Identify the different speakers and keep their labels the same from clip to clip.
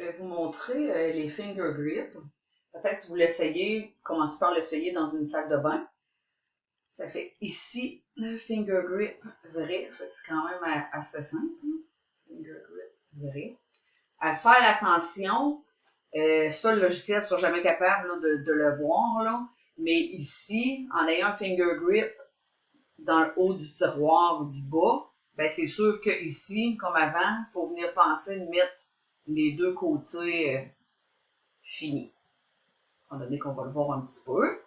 Speaker 1: Je vais vous montrer les finger grips. Peut-être si vous l'essayez, commencez par l'essayer dans une salle de bain. Ça fait ici le finger grip vrai. C'est quand même assez simple. Finger grip vrai. À faire attention, ça le logiciel ne sera jamais capable là, de le voir. Là. Mais ici, en ayant un finger grip dans le haut du tiroir ou du bas, ben c'est sûr que ici, comme avant, il faut venir penser de mettre les deux côtés finis. Étant donné qu'on va le voir un petit peu.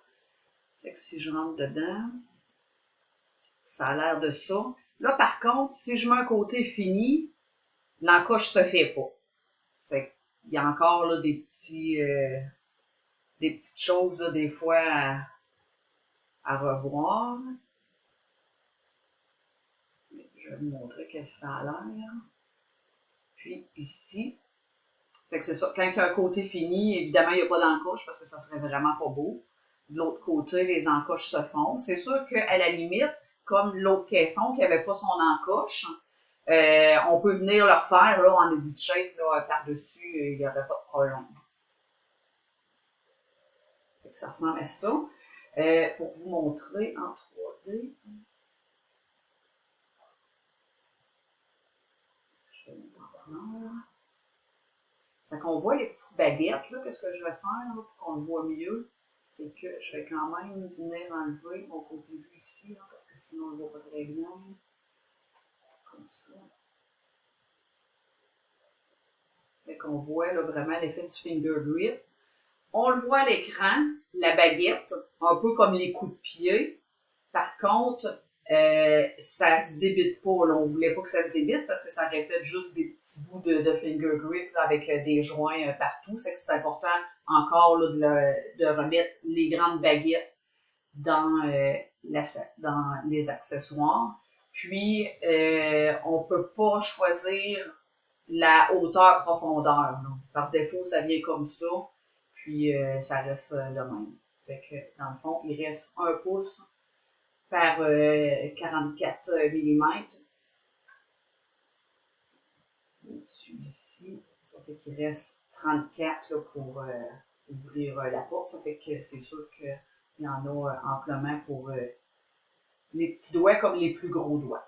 Speaker 1: Fait que si je rentre dedans, ça a l'air de ça. Là, par contre, si je mets un côté fini, l'encoche se fait pas. C'est il y a encore là, des petites choses là, des fois à revoir. Je vais vous montrer que ça a l'air. Puis ici, fait que c'est ça. Quand il y a un côté fini, évidemment, il n'y a pas d'encoche parce que ça serait vraiment pas beau. De l'autre côté, les encoches se font. C'est sûr qu'à la limite, comme l'autre caisson qui n'avait pas son encoche, on peut venir le refaire là, en edit shape là, par-dessus, il n'y aurait pas de problème. Fait que ça ressemble à ça. Pour vous montrer en 3D, je vais mettre en couleur. C'est qu'on voit les petites baguettes, là, qu'est-ce que je vais faire là, pour qu'on le voit mieux, c'est que je vais quand même venir enlever mon côté vu ici, là, parce que sinon on ne le voit pas très bien. Comme ça. Fait qu'on voit là, vraiment l'effet du finger grip. On le voit à l'écran, la baguette, un peu comme les coups de pied. Par contre, ça se débite pas. Là. On voulait pas que ça se débite parce que ça aurait fait juste des petits bouts de finger grip là, avec des joints partout. C'est que c'est important encore là, de remettre les grandes baguettes dans les accessoires. Puis, on peut pas choisir la hauteur-profondeur. Par défaut, ça vient comme ça. Puis, ça reste le même. Fait que, dans le fond, il reste 1 pouce par 44 mm. Celui-ci, ça fait qu'il reste 34 là, pour ouvrir la porte. Ça fait que c'est sûr qu'il y en a amplement pour les petits doigts comme les plus gros doigts.